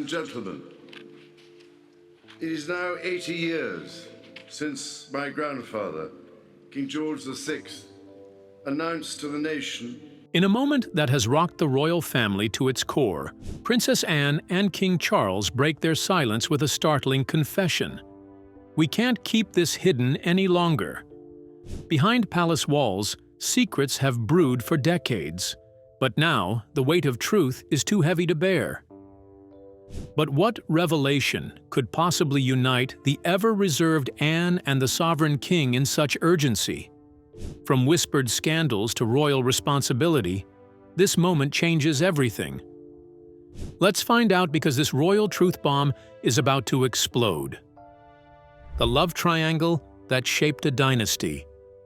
and gentlemen, it is now 80 years since my grandfather, King George VI, announced to the nation. In a moment that has rocked the royal family to its core, Princess Anne and King Charles break their silence with a startling confession. We can't keep this hidden any longer. Behind palace walls, secrets have brewed for decades, but now the weight of truth is too heavy to bear. But what revelation could possibly unite the ever-reserved Anne and the sovereign king in such urgency? From whispered scandals to royal responsibility, this moment changes everything. Let's find out, because this royal truth bomb is about to explode. The love triangle that shaped a dynasty.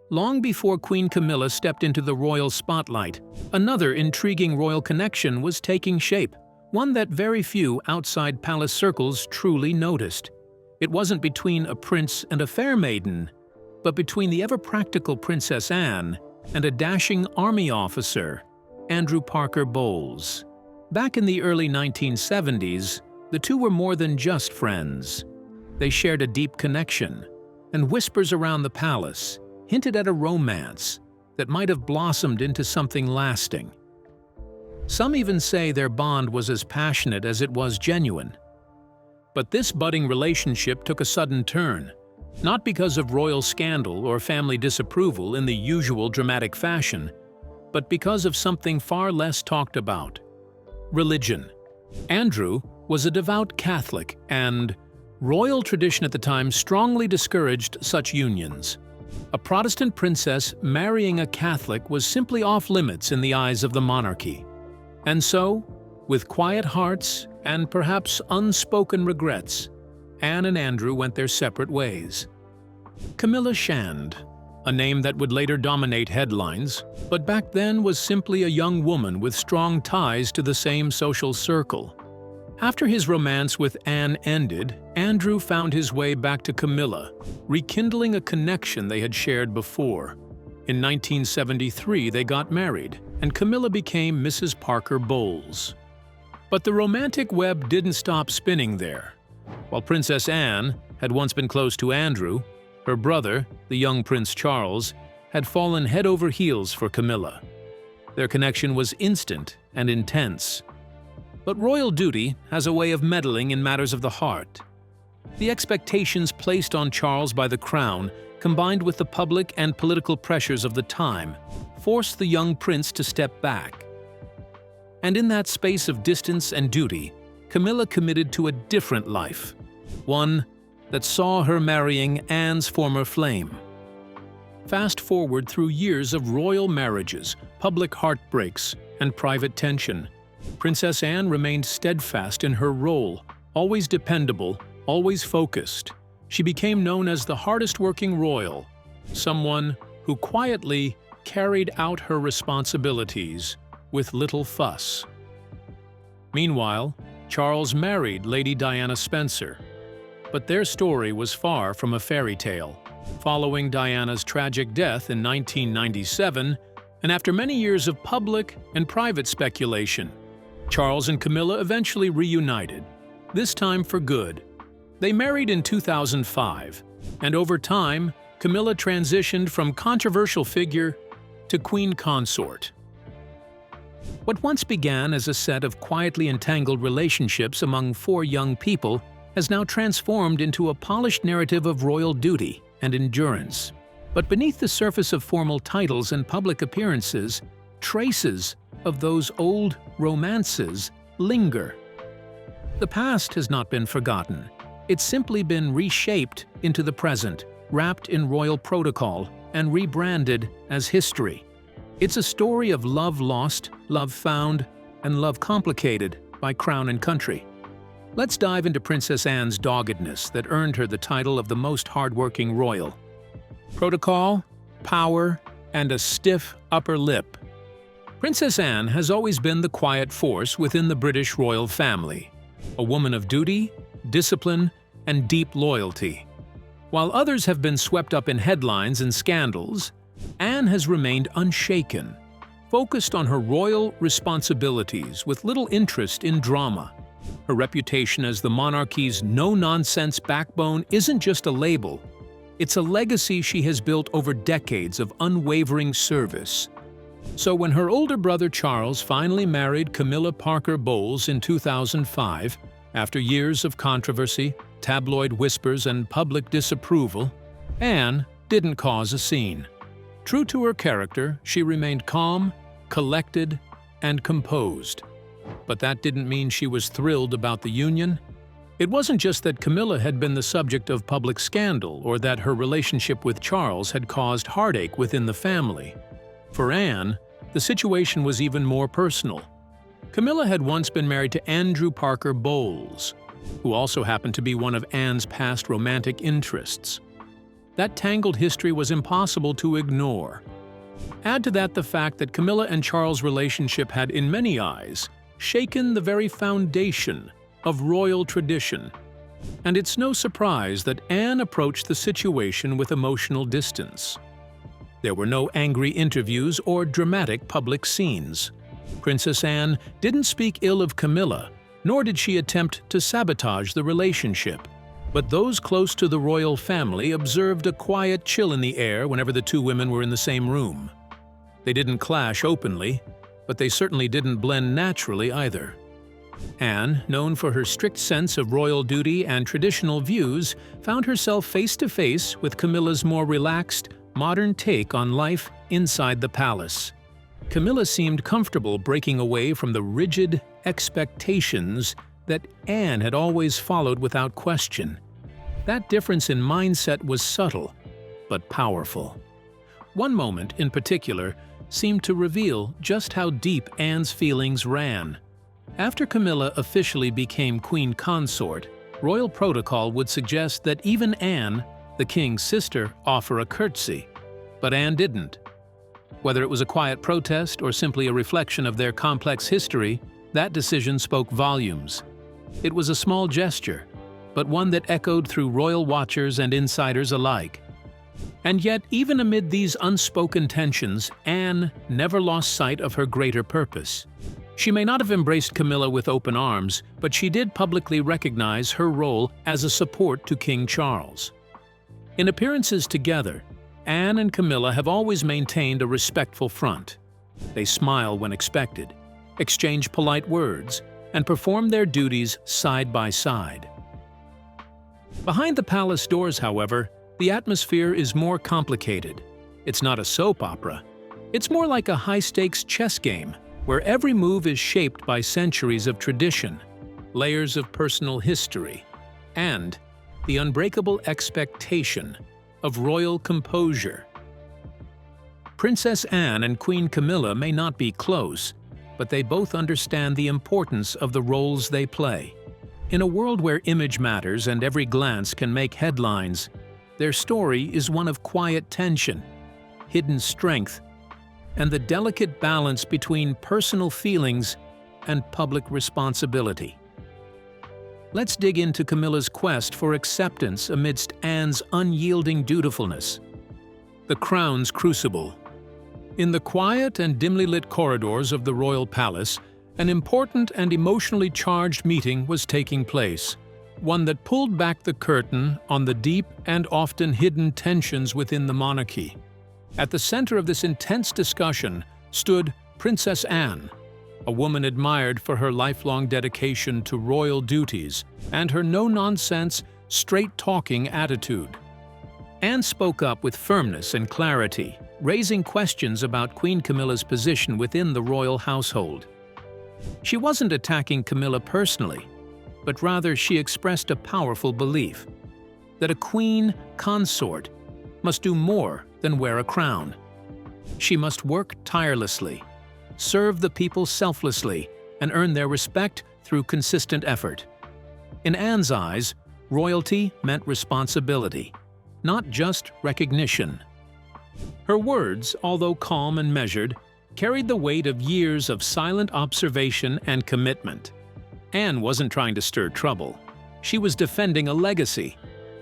Long before Queen Camilla stepped into the royal spotlight, another intriguing royal connection was taking shape, one that very few outside palace circles truly noticed. It wasn't between a prince and a fair maiden, but between the ever-practical Princess Anne and a dashing army officer, Andrew Parker Bowles. Back in the early 1970s, the two were more than just friends. They shared a deep connection, and whispers around the palace hinted at a romance that might have blossomed into something lasting. Some even say their bond was as passionate as it was genuine. But this budding relationship took a sudden turn, not because of royal scandal or family disapproval in the usual dramatic fashion, but because of something far less talked about: religion. Andrew was a devout Catholic, and royal tradition at the time strongly discouraged such unions. A Protestant princess marrying a Catholic was simply off-limits in the eyes of the monarchy. And so, with quiet hearts and perhaps unspoken regrets, Anne and Andrew went their separate ways. Camilla Shand, a name that would later dominate headlines, but back then was simply a young woman with strong ties to the same social circle. After his romance with Anne ended, Andrew found his way back to Camilla, rekindling a connection they had shared before. In 1973, they got married, and Camilla became Mrs. Parker Bowles. But the romantic web didn't stop spinning there. While Princess Anne had once been close to Andrew, her brother, the young Prince Charles, had fallen head over heels for Camilla. Their connection was instant and intense. But royal duty has a way of meddling in matters of the heart. The expectations placed on Charles by the crown, combined with the public and political pressures of the time, forced the young prince to step back. And in that space of distance and duty, Camilla committed to a different life, one that saw her marrying Anne's former flame. Fast forward through years of royal marriages, public heartbreaks, and private tension, Princess Anne remained steadfast in her role, always dependable, always focused. She became known as the hardest-working royal, someone who quietly carried out her responsibilities with little fuss. Meanwhile, Charles married Lady Diana Spencer, but their story was far from a fairy tale. Following Diana's tragic death in 1997, and after many years of public and private speculation, Charles and Camilla eventually reunited, this time for good. They married in 2005, and over time, Camilla transitioned from controversial figure to queen consort. What once began as a set of quietly entangled relationships among four young people has now transformed into a polished narrative of royal duty and endurance. But beneath the surface of formal titles and public appearances, traces of those old romances linger. The past has not been forgotten. It's simply been reshaped into the present, wrapped in royal protocol, and rebranded as history. It's a story of love lost, love found, and love complicated by crown and country. Let's dive into Princess Anne's doggedness that earned her the title of the most hardworking royal. Protocol, power, and a stiff upper lip. Princess Anne has always been the quiet force within the British royal family, a woman of duty, discipline, and deep loyalty. While others have been swept up in headlines and scandals, Anne has remained unshaken, focused on her royal responsibilities with little interest in drama. Her reputation as the monarchy's no-nonsense backbone isn't just a label. It's a legacy she has built over decades of unwavering service. So when her older brother Charles finally married Camilla Parker Bowles in 2005, after years of controversy, tabloid whispers, and public disapproval, Anne didn't cause a scene. True to her character, she remained calm, collected, and composed. But that didn't mean she was thrilled about the union. It wasn't just that Camilla had been the subject of public scandal or that her relationship with Charles had caused heartache within the family. For Anne, the situation was even more personal. Camilla had once been married to Andrew Parker Bowles, who also happened to be one of Anne's past romantic interests. That tangled history was impossible to ignore. Add to that the fact that Camilla and Charles' relationship had, in many eyes, shaken the very foundation of royal tradition. And it's no surprise that Anne approached the situation with emotional distance. There were no angry interviews or dramatic public scenes. Princess Anne didn't speak ill of Camilla, nor did she attempt to sabotage the relationship. But those close to the royal family observed a quiet chill in the air whenever the two women were in the same room. They didn't clash openly, but they certainly didn't blend naturally either. Anne, known for her strict sense of royal duty and traditional views, found herself face-to-face with Camilla's more relaxed, modern take on life inside the palace. Camilla seemed comfortable breaking away from the rigid expectations that Anne had always followed without question. That difference in mindset was subtle, but powerful. One moment, in particular, seemed to reveal just how deep Anne's feelings ran. After Camilla officially became queen consort, royal protocol would suggest that even Anne, the king's sister, offer a curtsy. But Anne didn't. Whether it was a quiet protest or simply a reflection of their complex history, that decision spoke volumes. It was a small gesture, but one that echoed through royal watchers and insiders alike. And yet, even amid these unspoken tensions, Anne never lost sight of her greater purpose. She may not have embraced Camilla with open arms, but she did publicly recognize her role as a support to King Charles. In appearances together, Anne and Camilla have always maintained a respectful front. They smile when expected, exchange polite words, and perform their duties side by side. Behind the palace doors, however, the atmosphere is more complicated. It's not a soap opera. It's more like a high-stakes chess game, where every move is shaped by centuries of tradition, layers of personal history, and the unbreakable expectation of royal composure. Princess Anne and Queen Camilla may not be close, but they both understand the importance of the roles they play. In a world where image matters and every glance can make headlines, their story is one of quiet tension, hidden strength, and the delicate balance between personal feelings and public responsibility. Let's dig into Camilla's quest for acceptance amidst Anne's unyielding dutifulness. The crown's crucible. In the quiet and dimly lit corridors of the royal palace, an important and emotionally charged meeting was taking place, one that pulled back the curtain on the deep and often hidden tensions within the monarchy. At the center of this intense discussion stood Princess Anne, a woman admired for her lifelong dedication to royal duties and her no-nonsense, straight-talking attitude. Anne spoke up with firmness and clarity, raising questions about Queen Camilla's position within the royal household. She wasn't attacking Camilla personally, but rather she expressed a powerful belief that a queen consort must do more than wear a crown. She must work tirelessly, serve the people selflessly, and earn their respect through consistent effort. In Anne's eyes, royalty meant responsibility, not just recognition. Her words, although calm and measured, carried the weight of years of silent observation and commitment. Anne wasn't trying to stir trouble. She was defending a legacy.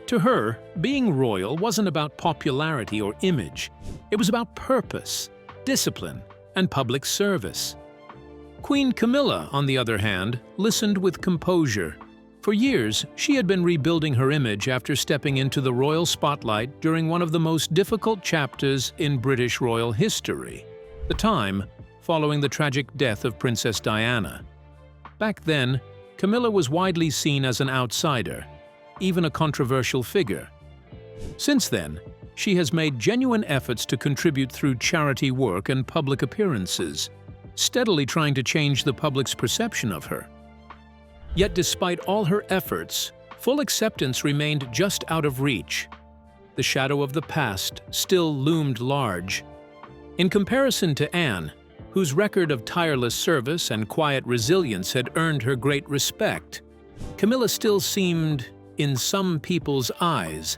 To her, being royal wasn't about popularity or image. It was about purpose, discipline, and public service. Queen Camilla, on the other hand, listened with composure. For years, she had been rebuilding her image after stepping into the royal spotlight during one of the most difficult chapters in British royal history, the time following the tragic death of Princess Diana. Back then, Camilla was widely seen as an outsider, even a controversial figure. Since then, she has made genuine efforts to contribute through charity work and public appearances, steadily trying to change the public's perception of her. Yet despite all her efforts, full acceptance remained just out of reach. The shadow of the past still loomed large. In comparison to Anne, whose record of tireless service and quiet resilience had earned her great respect, Camilla still seemed, in some people's eyes,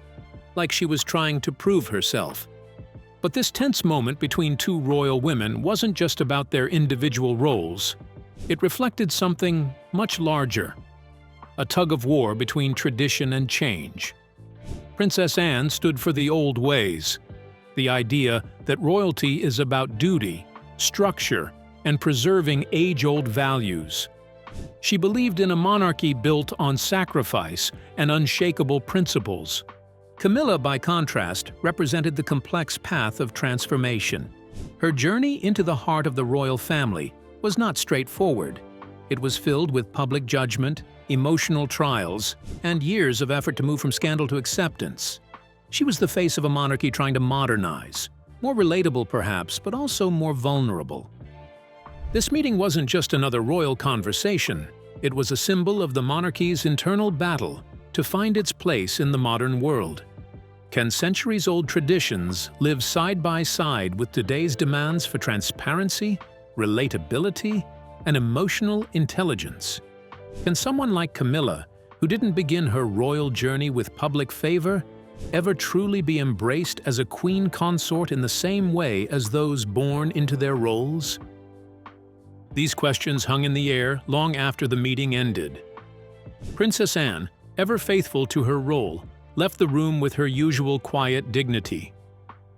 like she was trying to prove herself. But this tense moment between two royal women wasn't just about their individual roles. It reflected something much larger, a tug-of-war between tradition and change. Princess Anne stood for the old ways, the idea that royalty is about duty, structure, and preserving age-old values. She believed in a monarchy built on sacrifice and unshakable principles. Camilla, by contrast, represented the complex path of transformation. Her journey into the heart of the royal family was not straightforward. It was filled with public judgment, emotional trials, and years of effort to move from scandal to acceptance. She was the face of a monarchy trying to modernize, more relatable perhaps, but also more vulnerable. This meeting wasn't just another royal conversation. It was a symbol of the monarchy's internal battle to find its place in the modern world. Can centuries-old traditions live side by side with today's demands for transparency, relatability, and emotional intelligence? Can someone like Camilla, who didn't begin her royal journey with public favor, ever truly be embraced as a queen consort in the same way as those born into their roles? These questions hung in the air long after the meeting ended. Princess Anne, ever faithful to her role, left the room with her usual quiet dignity.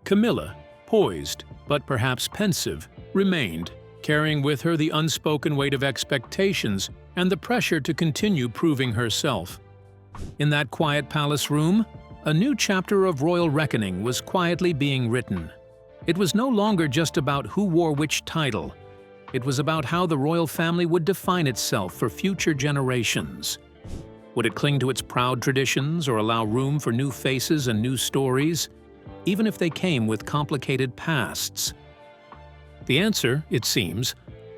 Camilla, poised, but perhaps pensive, remained, carrying with her the unspoken weight of expectations and the pressure to continue proving herself. In that quiet palace room, a new chapter of royal reckoning was quietly being written. It was no longer just about who wore which title. It was about how the royal family would define itself for future generations. Would it cling to its proud traditions or allow room for new faces and new stories, even if they came with complicated pasts? The answer, it seems,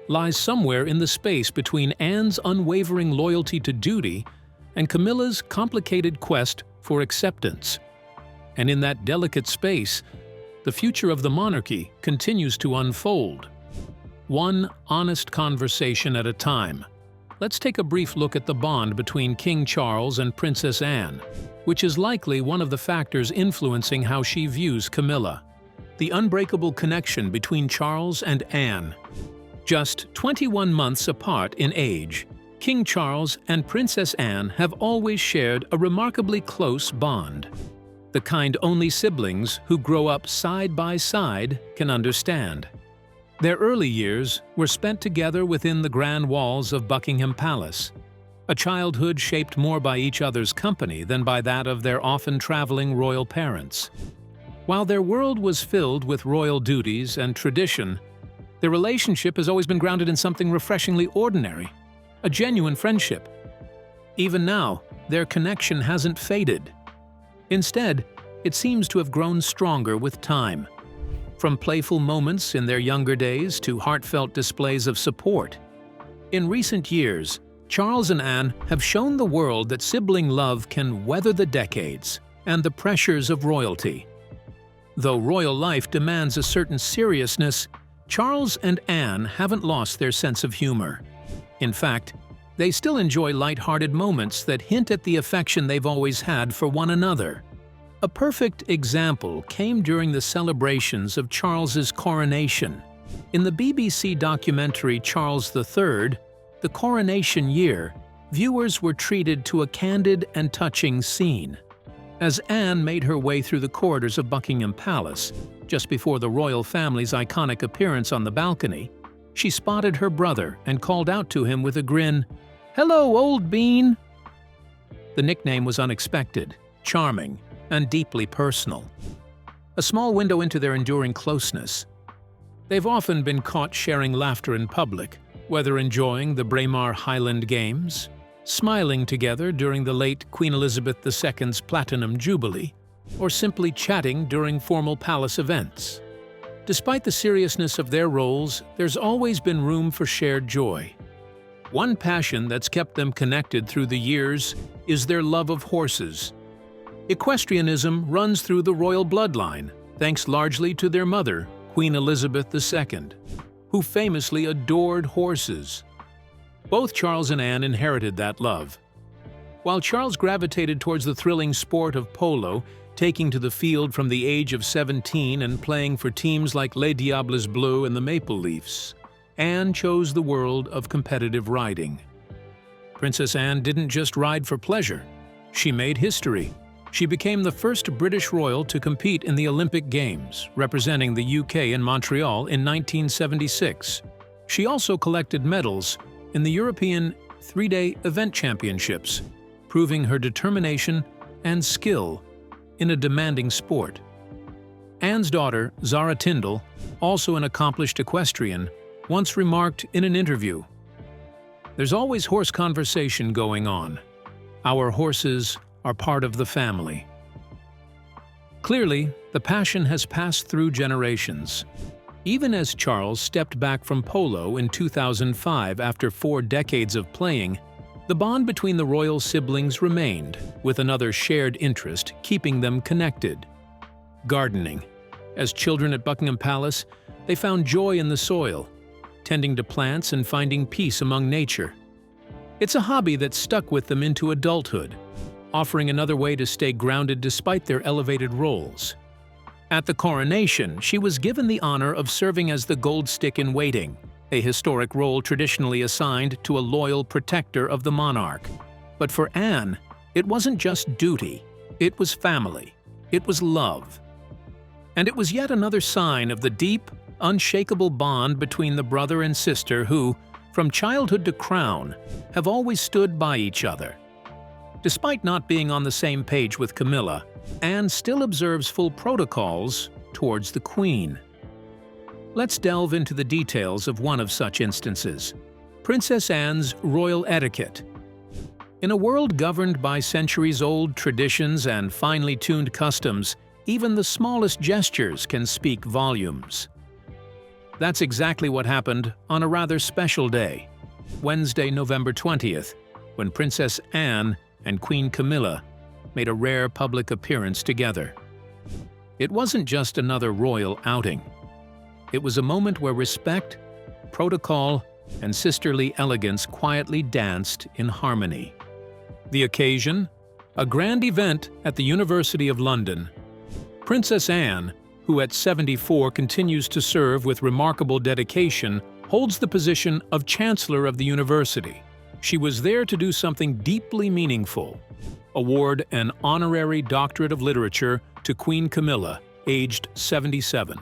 lies somewhere in the space between Anne's unwavering loyalty to duty and Camilla's complicated quest for acceptance. And in that delicate space, the future of the monarchy continues to unfold. One honest conversation at a time. Let's take a brief look at the bond between King Charles and Princess Anne, which is likely one of the factors influencing how she views Camilla. The unbreakable connection between Charles and Anne. Just 21 months apart in age, King Charles and Princess Anne have always shared a remarkably close bond. The kind only siblings who grow up side by side can understand. Their early years were spent together within the grand walls of Buckingham Palace, a childhood shaped more by each other's company than by that of their often traveling royal parents. While their world was filled with royal duties and tradition, their relationship has always been grounded in something refreshingly ordinary, a genuine friendship. Even now, their connection hasn't faded. Instead, it seems to have grown stronger with time. From playful moments in their younger days to heartfelt displays of support. In recent years, Charles and Anne have shown the world that sibling love can weather the decades and the pressures of royalty. Though royal life demands a certain seriousness, Charles and Anne haven't lost their sense of humor. In fact, they still enjoy light-hearted moments that hint at the affection they've always had for one another. A perfect example came during the celebrations of Charles's coronation. In the BBC documentary Charles III, The Coronation Year, viewers were treated to a candid and touching scene. As Anne made her way through the corridors of Buckingham Palace, just before the royal family's iconic appearance on the balcony, she spotted her brother and called out to him with a grin, "Hello, old bean!" The nickname was unexpected, charming, and deeply personal. A small window into their enduring closeness. They've often been caught sharing laughter in public, whether enjoying the Braemar Highland Games, smiling together during the late Queen Elizabeth II's Platinum Jubilee, or simply chatting during formal palace events. Despite the seriousness of their roles, there's always been room for shared joy. One passion that's kept them connected through the years is their love of horses. Equestrianism runs through the royal bloodline, thanks largely to their mother, Queen Elizabeth II, who famously adored horses. Both Charles and Anne inherited that love. While Charles gravitated towards the thrilling sport of polo, taking to the field from the age of 17 and playing for teams like Les Diables Bleus and the Maple Leafs, Anne chose the world of competitive riding. Princess Anne didn't just ride for pleasure. She made history. She became the first British royal to compete in the Olympic Games, representing the UK in Montreal in 1976. She also collected medals in the European three-day event championships, proving her determination and skill in a demanding sport. Anne's daughter, Zara Tindall, also an accomplished equestrian, once remarked in an interview, "There's always horse conversation going on. Our horses are part of the family." Clearly, the passion has passed through generations. Even as Charles stepped back from polo in 2005 after 4 decades of playing, the bond between the royal siblings remained, with another shared interest keeping them connected: gardening. As children at Buckingham Palace, they found joy in the soil, tending to plants and finding peace among nature. It's a hobby that stuck with them into adulthood, offering another way to stay grounded despite their elevated roles. At the coronation, she was given the honor of serving as the Gold Stick in Waiting, a historic role traditionally assigned to a loyal protector of the monarch. But for Anne, it wasn't just duty, it was family, it was love. And it was yet another sign of the deep, unshakable bond between the brother and sister who, from childhood to crown, have always stood by each other. Despite not being on the same page with Camilla, Anne still observes full protocols towards the Queen. Let's delve into the details of one of such instances: Princess Anne's royal etiquette. In a world governed by centuries-old traditions and finely tuned customs, even the smallest gestures can speak volumes. That's exactly what happened on a rather special day, Wednesday, November 20th, when Princess Anne and Queen Camilla made a rare public appearance together. It wasn't just another royal outing. It was a moment where respect, protocol, and sisterly elegance quietly danced in harmony. The occasion? A grand event at the University of London. Princess Anne, who at 74 continues to serve with remarkable dedication, holds the position of Chancellor of the University. She was there to do something deeply meaningful: award an honorary doctorate of literature to Queen Camilla, aged 77.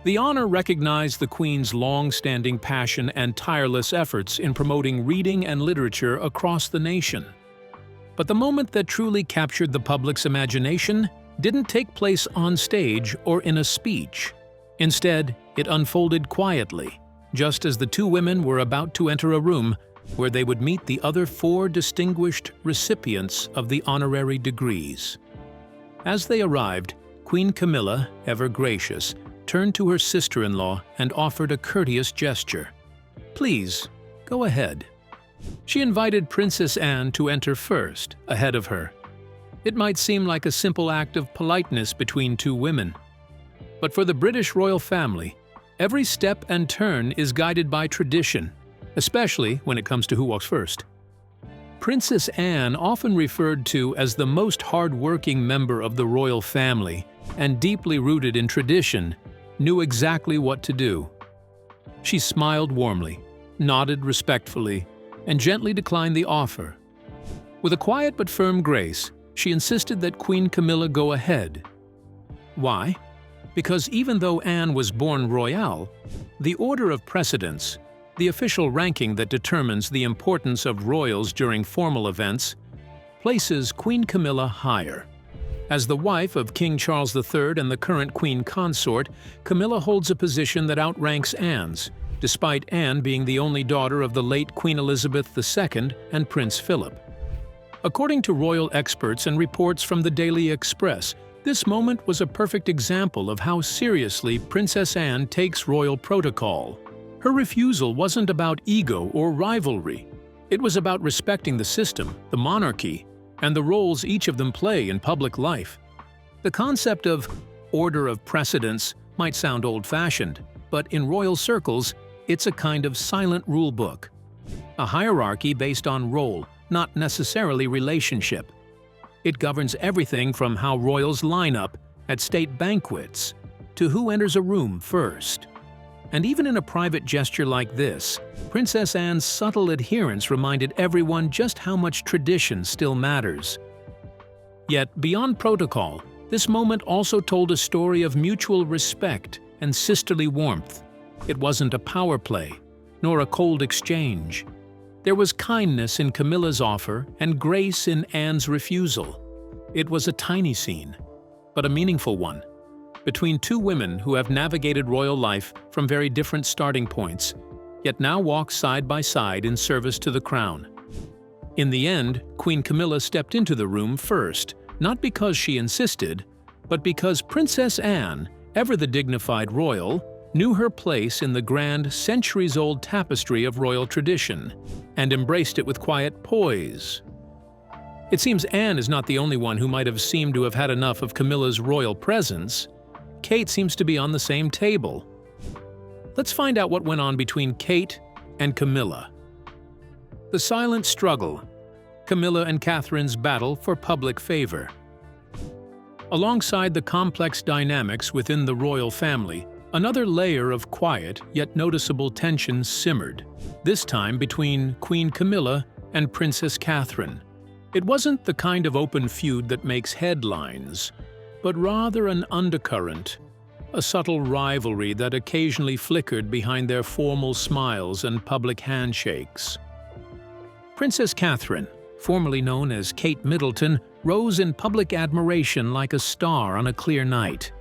The honor recognized the Queen's long-standing passion and tireless efforts in promoting reading and literature across the nation. But the moment that truly captured the public's imagination didn't take place on stage or in a speech. Instead, it unfolded quietly, just as the two women were about to enter a room where they would meet the other 4 distinguished recipients of the honorary degrees. As they arrived, Queen Camilla, ever gracious, turned to her sister-in-law and offered a courteous gesture. "Please, go ahead." She invited Princess Anne to enter first, ahead of her. It might seem like a simple act of politeness between two women. But for the British royal family, every step and turn is guided by tradition, especially when it comes to who walks first. Princess Anne, often referred to as the most hard-working member of the royal family and deeply rooted in tradition, knew exactly what to do. She smiled warmly, nodded respectfully, and gently declined the offer. With a quiet but firm grace, she insisted that Queen Camilla go ahead. Why? because even though Anne was born royale, the order of precedence, the official ranking that determines the importance of royals during formal events, places Queen Camilla higher. As the wife of King Charles III and the current Queen Consort, Camilla holds a position that outranks Anne's, despite Anne being the only daughter of the late Queen Elizabeth II and Prince Philip. According to royal experts and reports from the Daily Express, this moment was a perfect example of how seriously Princess Anne takes royal protocol. Her refusal wasn't about ego or rivalry. It was about respecting the system, the monarchy, and the roles each of them play in public life. The concept of order of precedence might sound old-fashioned, but in royal circles, it's a kind of silent rule book. A hierarchy based on role, not necessarily relationship. It governs everything from how royals line up at state banquets to who enters a room first. And even in a private gesture like this, Princess Anne's subtle adherence reminded everyone just how much tradition still matters. Yet, beyond protocol, this moment also told a story of mutual respect and sisterly warmth. It wasn't a power play, nor a cold exchange. There was kindness in Camilla's offer and grace in Anne's refusal. It was a tiny scene, but a meaningful one, between two women who have navigated royal life from very different starting points, yet now walk side by side in service to the crown. In the end, Queen Camilla stepped into the room first, not because she insisted, but because Princess Anne, ever the dignified royal, knew her place in the grand, centuries-old tapestry of royal tradition, and embraced it with quiet poise. It seems Anne is not the only one who might have seemed to have had enough of Camilla's royal presence. Kate seems to be on the same table. Let's find out what went on between Kate and Camilla. The silent struggle, Camilla and Catherine's battle for public favor. Alongside the complex dynamics within the royal family, another layer of quiet yet noticeable tension simmered, this time between Queen Camilla and Princess Catherine. It wasn't the kind of open feud that makes headlines, but rather an undercurrent, a subtle rivalry that occasionally flickered behind their formal smiles and public handshakes. Princess Catherine, formerly known as Kate Middleton, rose in public admiration like a star on a clear night.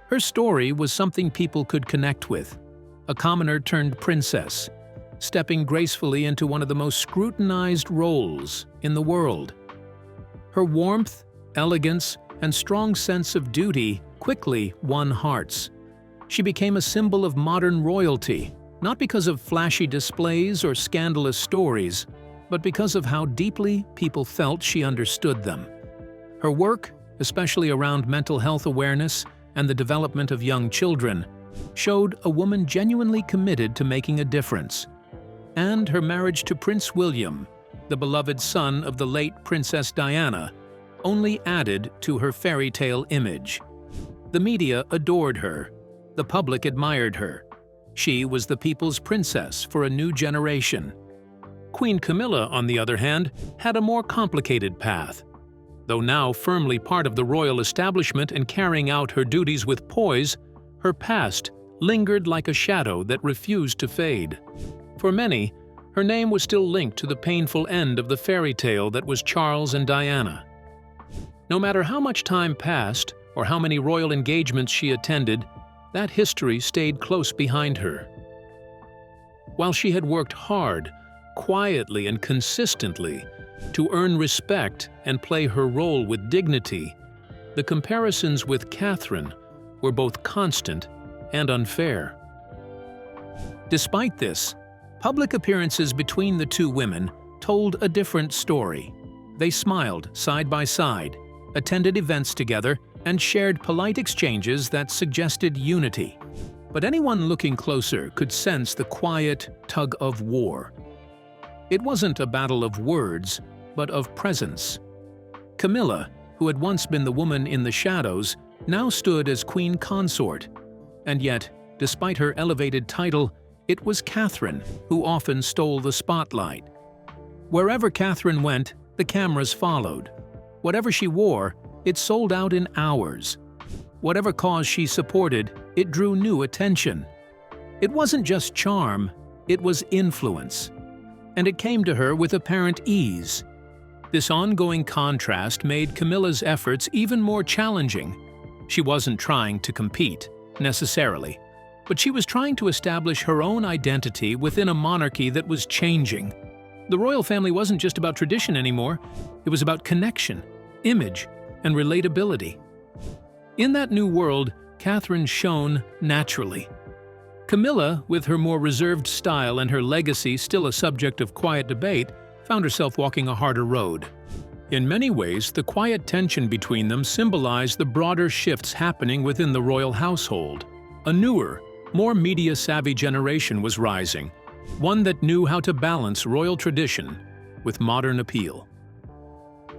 Her story was something people could connect with, a commoner turned princess, stepping gracefully into one of the most scrutinized roles in the world. Her warmth, elegance, and strong sense of duty quickly won hearts. She became a symbol of modern royalty, not because of flashy displays or scandalous stories, but because of how deeply people felt she understood them. Her work, especially around mental health awareness and the development of young children, showed a woman genuinely committed to making a difference. And her marriage to Prince William, the beloved son of the late Princess Diana, only added to her fairy tale image. The media adored her. The public admired her. She was the people's princess for a new generation. Queen Camilla, on the other hand, had a more complicated path. Though now firmly part of the royal establishment and carrying out her duties with poise, her past lingered like a shadow that refused to fade. For many, her name was still linked to the painful end of the fairy tale that was Charles and Diana. No matter how much time passed or how many royal engagements she attended, that history stayed close behind her. While she had worked hard, quietly and consistently, to earn respect and play her role with dignity, the comparisons with Catherine were both constant and unfair. Despite this, public appearances between the two women told a different story. They smiled side by side, attended events together, and shared polite exchanges that suggested unity. But anyone looking closer could sense the quiet tug of war. It wasn't a battle of words, but of presence. Camilla, who had once been the woman in the shadows, now stood as queen consort. And yet, despite her elevated title, it was Catherine who often stole the spotlight. Wherever Catherine went, the cameras followed. Whatever she wore, it sold out in hours. whatever cause she supported, it drew new attention. It wasn't just charm, it was influence. And it came to her with apparent ease. This ongoing contrast made Camilla's efforts even more challenging. She wasn't trying to compete, necessarily, but she was trying to establish her own identity within a monarchy that was changing. The royal family wasn't just about tradition anymore, it was about connection, image, and relatability. In that new world, Catherine shone naturally. Camilla, with her more reserved style and her legacy still a subject of quiet debate, found herself walking a harder road. In many ways, the quiet tension between them symbolized the broader shifts happening within the royal household. A newer, more media-savvy generation was rising, one that knew how to balance royal tradition with modern appeal.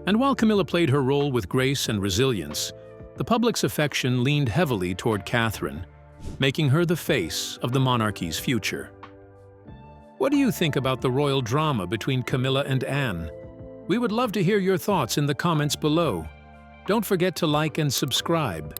And while Camilla played her role with grace and resilience, the public's affection leaned heavily toward Catherine, making her the face of the monarchy's future. What do you think about the royal drama between Camilla and Anne? We would love to hear your thoughts in the comments below. Don't forget to like and subscribe.